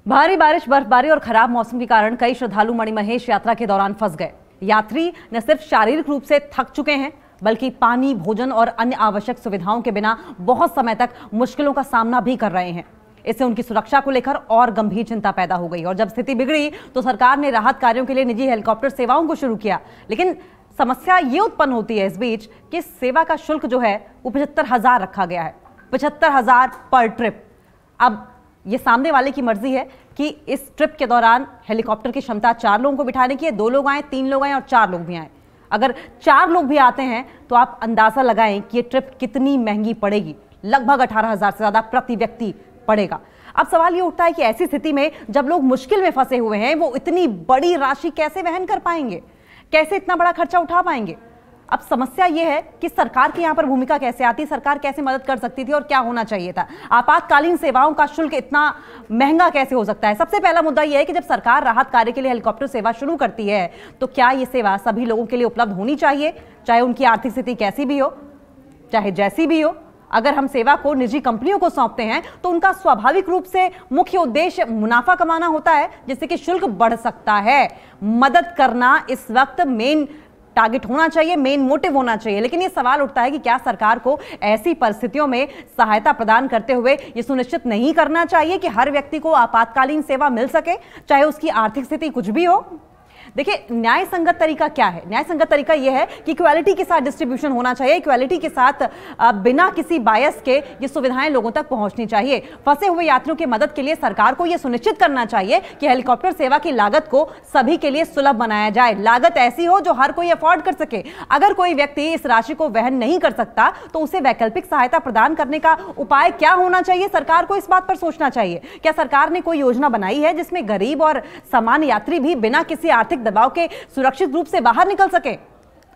भारी बारिश, बर्फबारी और खराब मौसम के कारण कई श्रद्धालु मणिमहेश यात्रा के दौरान फंस गए। यात्री न सिर्फ शारीरिक रूप से थक चुके हैं, बल्कि पानी, भोजन और अन्य आवश्यक सुविधाओं के बिना बहुत समय तक मुश्किलों का सामना भी कर रहे हैं। इससे उनकी सुरक्षा को लेकर और गंभीर चिंता पैदा हो गई और जब स्थिति बिगड़ी तो सरकार ने राहत कार्यों के लिए निजी हेलीकॉप्टर सेवाओं को शुरू किया। लेकिन समस्या ये उत्पन्न होती है इस बीच कि सेवा का शुल्क जो है वो 75,000 रखा गया है। 75,000 पर ट्रिप। अब ये सामने वाले की मर्जी है कि इस ट्रिप के दौरान हेलीकॉप्टर की क्षमता 4 लोगों को बिठाने की है। 2 लोग आए, 3 लोग आए और 4 लोग भी आए। अगर 4 लोग भी आते हैं तो आप अंदाजा लगाएं कि ये ट्रिप कितनी महंगी पड़ेगी। लगभग 18,000 से ज्यादा प्रति व्यक्ति पड़ेगा। अब सवाल ये उठता है कि ऐसी स्थिति में जब लोग मुश्किल में फंसे हुए हैं, वो इतनी बड़ी राशि कैसे वहन कर पाएंगे, कैसे इतना बड़ा खर्चा उठा पाएंगे। अब समस्या यह है कि सरकार की यहां पर भूमिका कैसे आती, सरकार कैसे मदद कर सकती थी और क्या होना चाहिए था। आपातकालीन सेवाओं का शुल्क इतना महंगा कैसे हो सकता है। सबसे पहला मुद्दा यह है कि जब सरकार राहत कार्य के लिए हेलीकॉप्टर सेवा शुरू करती है तो क्या यह सेवा सभी लोगों के लिए उपलब्ध होनी चाहिए, चाहे उनकी आर्थिक स्थिति कैसी भी हो, चाहे जैसी भी हो। अगर हम सेवा को निजी कंपनियों को सौंपते हैं तो उनका स्वाभाविक रूप से मुख्य उद्देश्य मुनाफा कमाना होता है, जिससे कि शुल्क बढ़ सकता है। मदद करना इस वक्त मेन टारगेट होना चाहिए, मेन मोटिव होना चाहिए। लेकिन यह सवाल उठता है कि क्या सरकार को ऐसी परिस्थितियों में सहायता प्रदान करते हुए यह सुनिश्चित नहीं करना चाहिए कि हर व्यक्ति को आपातकालीन सेवा मिल सके, चाहे उसकी आर्थिक स्थिति कुछ भी हो। देखिए, न्याय संगत तरीका क्या है? न्याय संगत तरीका यह है कि इक्वालिटी के साथ डिस्ट्रीब्यूशन होना चाहिए, इक्वालिटी के साथ बिना किसी बायस के ये सुविधाएं लोगों तक पहुंचनी चाहिए। फंसे हुए यात्रियों की मदद के लिए सरकार को यह सुनिश्चित करना चाहिए कि हेलीकॉप्टर सेवा की लागत को सभी के लिए सुलभ बनाया जाए। लागत ऐसी हो जो हर कोई अफोर्ड कर सके। अगर कोई व्यक्ति इस राशि को वहन नहीं कर सकता तो उसे वैकल्पिक सहायता प्रदान करने का उपाय क्या होना चाहिए, सरकार को इस बात पर सोचना चाहिए। क्या सरकार ने कोई योजना बनाई है जिसमें गरीब और सामान्य यात्री भी बिना किसी आर्थिक दबाव के सुरक्षित रूप से बाहर निकल सके?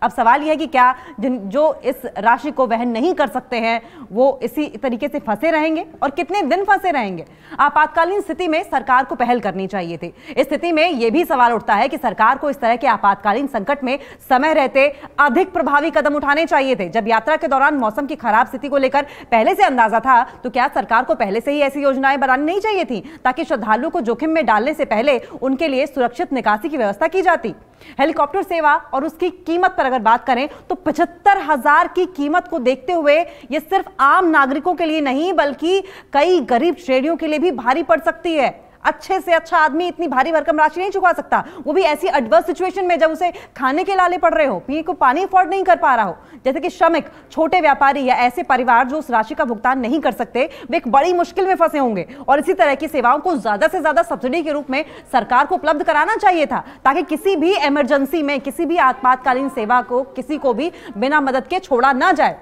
अब सवाल यह है कि क्या जो इस राशि को वहन नहीं कर सकते हैं वो इसी तरीके से फंसे रहेंगे और कितने दिन फंसे रहेंगे? आपातकालीन स्थिति में सरकार को पहल करनी चाहिए थी। इस स्थिति में यह भी सवाल उठता है कि सरकार को इस तरह के आपातकालीन संकट में समय रहते अधिक प्रभावी कदम उठाने चाहिए थे। जब यात्रा के दौरान मौसम की खराब स्थिति को लेकर पहले से अंदाजा था तो क्या सरकार को पहले से ही ऐसी योजनाएं बनानी नहीं चाहिए थी, ताकि श्रद्धालुओं को जोखिम में डालने से पहले उनके लिए सुरक्षित निकासी की व्यवस्था की जाती। हेलीकॉप्टर सेवा और उसकी कीमत पर अगर बात करें तो 75,000 की कीमत को देखते हुए यह सिर्फ आम नागरिकों के लिए नहीं बल्कि कई गरीब श्रेणियों के लिए भी भारी पड़ सकती है। अच्छे से अच्छा आदमी इतनी भारी भरकम राशि नहीं चुका सकता, वो भी ऐसी एडवर्स सिचुएशन में जब उसे खाने के लाले पड़ रहे हो, पीने को पानी अफोर्ड नहीं कर पा रहा हो। जैसे कि श्रमिक, छोटे व्यापारी या ऐसे परिवार जो उस राशि का भुगतान नहीं कर सकते, वे एक बड़ी मुश्किल में फंसे होंगे। और इसी तरह की सेवाओं को ज्यादा से ज्यादा सब्सिडी के रूप में सरकार को उपलब्ध कराना चाहिए था, ताकि किसी भी इमरजेंसी में, किसी भी आपातकालीन सेवा को किसी को भी बिना मदद के छोड़ा ना जाए।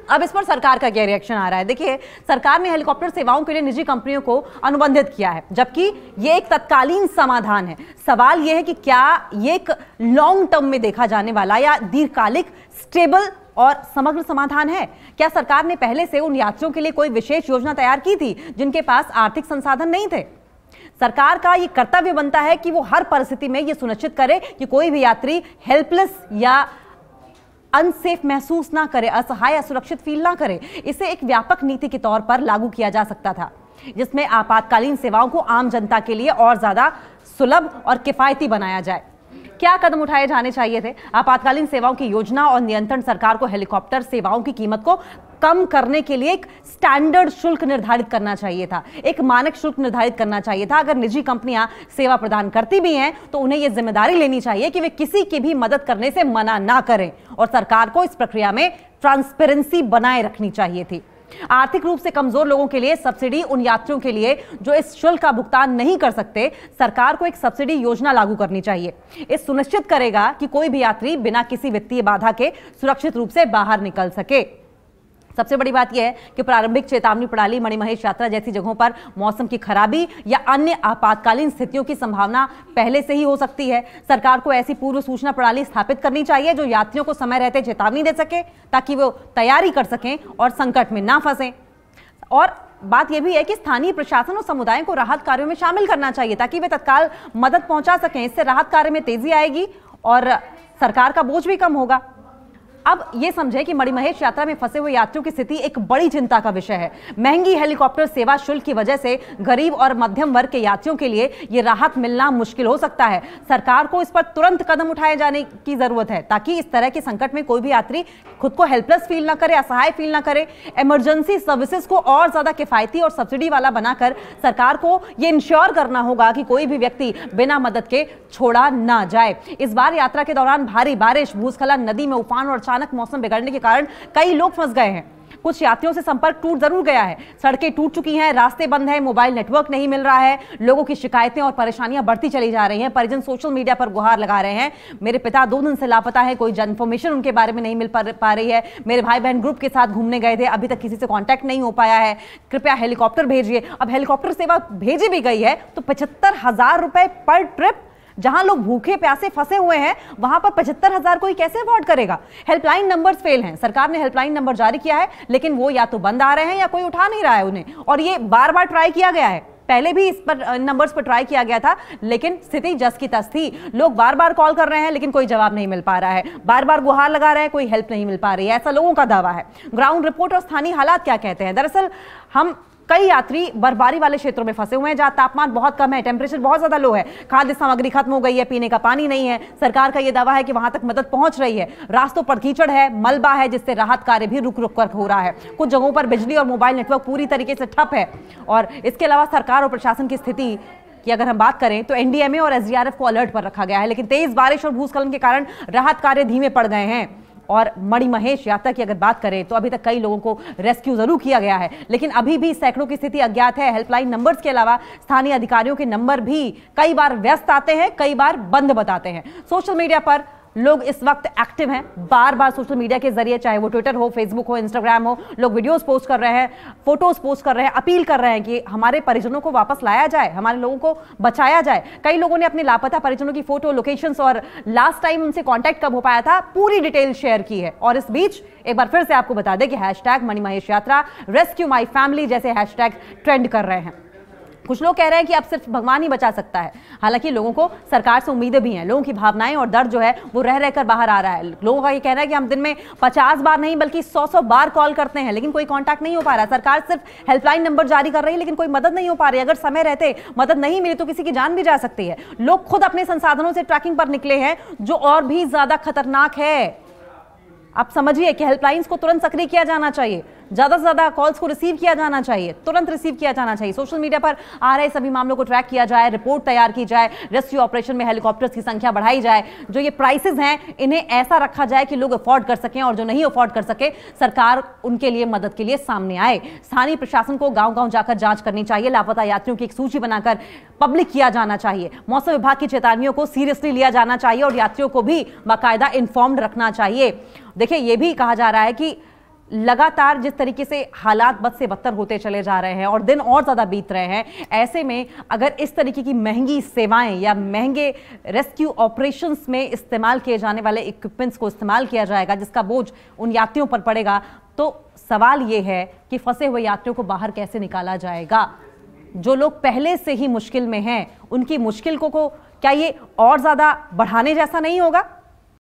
अब इस पर सरकार का क्या रिएक्शन आ रहा है? देखिए, सरकार ने हेलीकॉप्टर सेवाओं के लिए निजी कंपनियों को अनुबंधित किया है, जबकि ये एक तत्कालीन समाधान है। सवाल यह है कि क्या ये एक लॉन्ग टर्म में देखा जाने वाला या दीर्घकालिक स्टेबल और समग्र समाधान है? क्या सरकार ने पहले से उन यात्रियों के लिए कोई विशेष योजना तैयार की थी जिनके पास आर्थिक संसाधन नहीं थे? सरकार का यह कर्तव्य बनता है कि वो हर परिस्थिति में यह सुनिश्चित करे कि कोई भी यात्री हेल्पलेस या अनसेफ महसूस ना करे, असहाय, असुरक्षित फील ना करे। इसे एक व्यापक नीति के तौर पर लागू किया जा सकता था, जिसमें आपातकालीन सेवाओं को आम जनता के लिए और ज्यादा सुलभ और किफायती बनाया जाए। क्या कदम उठाए जाने चाहिए थे? आपातकालीन सेवाओं की योजना और नियंत्रण सरकार को हेलीकॉप्टर सेवाओं की कीमत को कम करने के लिए एक स्टैंडर्ड शुल्क निर्धारित करना चाहिए था, एक मानक शुल्क निर्धारित करना चाहिए था। अगर निजी कंपनियां सेवा प्रदान करती भी हैं तो उन्हें यह जिम्मेदारी लेनी चाहिए कि वे किसी की भी मदद करने से मना ना करें और सरकार को इस प्रक्रिया में ट्रांसपेरेंसी बनाए रखनी चाहिए थी। आर्थिक रूप से कमजोर लोगों के लिए सब्सिडी, उन यात्रियों के लिए जो इस शुल्क का भुगतान नहीं कर सकते, सरकार को एक सब्सिडी योजना लागू करनी चाहिए। इस सुनिश्चित करेगा कि कोई भी यात्री बिना किसी वित्तीय बाधा के सुरक्षित रूप से बाहर निकल सके। सबसे बड़ी बात यह है कि प्रारंभिक चेतावनी प्रणाली, मणिमहेश यात्रा जैसी जगहों पर मौसम की खराबी या अन्य आपातकालीन स्थितियों की संभावना पहले से ही हो सकती है। सरकार को ऐसी पूर्व सूचना प्रणाली स्थापित करनी चाहिए जो यात्रियों को समय रहते चेतावनी दे सके, ताकि वो तैयारी कर सकें और संकट में ना फंसें। और बात यह भी है कि स्थानीय प्रशासन और समुदायों को राहत कार्यों में शामिल करना चाहिए, ताकि वे तत्काल मदद पहुंचा सकें। इससे राहत कार्य में तेजी आएगी और सरकार का बोझ भी कम होगा। अब ये समझे कि मणिमहेश यात्रा में फंसे हुए यात्रियों की स्थिति एक बड़ी चिंता का विषय है। महंगी हेलीकॉप्टर सेवा शुल्क की वजह से गरीब और मध्यम वर्ग के यात्रियों के लिए ये राहत मिलना मुश्किल हो सकता है। सरकार को इस पर तुरंत कदम उठाए जाने की जरूरत है ताकि इस तरह के संकट में कोई भी यात्री खुद को हेल्पलेस फील ना करे, असहाय फील ना करे। इमरजेंसी सर्विसेज को और ज्यादा किफायती और सब्सिडी वाला बनाकर सरकार को यह इंश्योर करना होगा कि कोई भी व्यक्ति बिना मदद के छोड़ा ना जाए। इस बार यात्रा के दौरान भारी बारिश, भूस्खलन, नदी में उफान और अचानक मौसम बिगड़ने के कारण कई लोग फंस गए हैं। कुछ यात्रियों से संपर्क टूट जरूर गया है, सड़कें टूट चुकी हैं, रास्ते बंद हैं, मोबाइल नेटवर्क नहीं मिल रहा है। लोगों की शिकायतें और परेशानियां बढ़ती चली जा रही हैं। परिजन सोशल मीडिया पर गुहार लगा रहे हैं, मेरे पिता 2 दिन से लापता है, कोई इन्फॉर्मेशन उनके बारे में नहीं मिल पा रही है। मेरे भाई बहन ग्रुप के साथ घूमने गए थे, अभी तक किसी से कांटेक्ट नहीं हो पाया है, कृपया हेलीकॉप्टर भेजिए। अब हेलीकॉप्टर सेवा भेजी भी गई है तो 75,000 रुपए पर ट्रिप। जहां लोग भूखे प्यासे फंसे हुए हैं वहां पर 75,000 कोई कैसे अफोर्ड करेगा। हेल्पलाइन नंबर्स फेल हैं, सरकार ने हेल्पलाइन नंबर जारी किया है लेकिन वो या तो बंद आ रहे हैं या कोई उठा नहीं रहा है उन्हें, और ये बार बार ट्राई किया गया है। पहले भी इस पर नंबर्स पर ट्राई किया गया था लेकिन स्थिति जस की तस थी। लोग बार बार कॉल कर रहे हैं लेकिन कोई जवाब नहीं मिल पा रहा है, बार बार गुहार लगा रहे हैं, कोई हेल्प नहीं मिल पा रही है, ऐसा लोगों का दावा है। ग्राउंड रिपोर्ट और स्थानीय हालात क्या कहते हैं? दरअसल हम कई यात्री बर्फबारी वाले क्षेत्रों में फंसे हुए हैं जहां तापमान बहुत कम है, टेम्परेचर बहुत ज्यादा लो है, खाद्य सामग्री खत्म हो गई है, पीने का पानी नहीं है। सरकार का यह दावा है कि वहां तक मदद पहुंच रही है। रास्तों पर कीचड़ है, मलबा है, जिससे राहत कार्य भी रुक रुक कर हो रहा है। कुछ जगहों पर बिजली और मोबाइल नेटवर्क पूरी तरीके से ठप है। और इसके अलावा सरकार और प्रशासन की स्थिति कि अगर हम बात करें तो एनडीएमए और एसडीआरएफ को अलर्ट पर रखा गया है, लेकिन तेज बारिश और भूस्खलन के कारण राहत कार्य धीमे पड़ गए हैं। और मणिमहेश यात्रा की अगर बात करें तो अभी तक कई लोगों को रेस्क्यू जरूर किया गया है लेकिन अभी भी सैकड़ों की स्थिति अज्ञात है। हेल्पलाइन नंबर्स के अलावा स्थानीय अधिकारियों के नंबर भी कई बार व्यस्त आते हैं, कई बार बंद बताते हैं। सोशल मीडिया पर लोग इस वक्त एक्टिव हैं, बार बार सोशल मीडिया के जरिए, चाहे वो ट्विटर हो, फेसबुक हो, इंस्टाग्राम हो, लोग वीडियोस पोस्ट कर रहे हैं, फोटोज पोस्ट कर रहे हैं, अपील कर रहे हैं कि हमारे परिजनों को वापस लाया जाए, हमारे लोगों को बचाया जाए। कई लोगों ने अपने लापता परिजनों की फोटो, लोकेशंस और लास्ट टाइम उनसे कांटेक्ट कब हो पाया था, पूरी डिटेल शेयर की है। और इस बीच एक बार फिर से आपको बता दें कि हैशटैग मणिमहेश यात्रा, रेस्क्यू माई फैमिली जैसे हैशटैग ट्रेंड कर रहे हैं। कुछ लोग कह रहे हैं कि अब सिर्फ भगवान ही बचा सकता है, हालांकि लोगों को सरकार से उम्मीदें भी हैं। लोगों की भावनाएं और दर्द जो है वो रह रहकर बाहर आ रहा है। लोगों का ये कहना है कि हम दिन में 50 बार नहीं बल्कि 100 बार कॉल करते हैं लेकिन कोई कांटेक्ट नहीं हो पा रहा। सरकार सिर्फ हेल्पलाइन नंबर जारी कर रही है लेकिन कोई मदद नहीं हो पा रही। अगर समय रहते मदद नहीं मिली तो किसी की जान भी जा सकती है। लोग खुद अपने संसाधनों से ट्रैकिंग पर निकले हैं जो और भी ज्यादा खतरनाक है। आप समझिए कि हेल्पलाइंस को तुरंत सक्रिय किया जाना चाहिए, ज्यादा से ज्यादा कॉल्स को रिसीव किया जाना चाहिए, तुरंत रिसीव किया जाना चाहिए। सोशल मीडिया पर आ रहे सभी मामलों को ट्रैक किया जाए, रिपोर्ट तैयार की जाए, रेस्क्यू ऑपरेशन में हेलीकॉप्टर्स की संख्या बढ़ाई जाए। जो ये प्राइसेस हैं इन्हें ऐसा रखा जाए कि लोग अफोर्ड कर सकें और जो नहीं अफोर्ड कर सके सरकार उनके लिए मदद के लिए सामने आए। स्थानीय प्रशासन को गांव-गांव जाकर जांच करनी चाहिए। लापता यात्रियों की एक सूची बनाकर पब्लिक किया जाना चाहिए। मौसम विभाग की चेतावनियों को सीरियसली लिया जाना चाहिए और यात्रियों को भी बाकायदा इन्फॉर्म्ड रखना चाहिए। देखिए, यह भी कहा जा रहा है कि लगातार जिस तरीके से हालात बद से बदतर होते चले जा रहे हैं और दिन और ज़्यादा बीत रहे हैं, ऐसे में अगर इस तरीके की महंगी सेवाएं या महंगे रेस्क्यू ऑपरेशंस में इस्तेमाल किए जाने वाले इक्विपमेंट्स को इस्तेमाल किया जाएगा जिसका बोझ उन यात्रियों पर पड़ेगा, तो सवाल ये है कि फंसे हुए यात्रियों को बाहर कैसे निकाला जाएगा। जो लोग पहले से ही मुश्किल में हैं उनकी मुश्किल को क्या ये और ज़्यादा बढ़ाने जैसा नहीं होगा?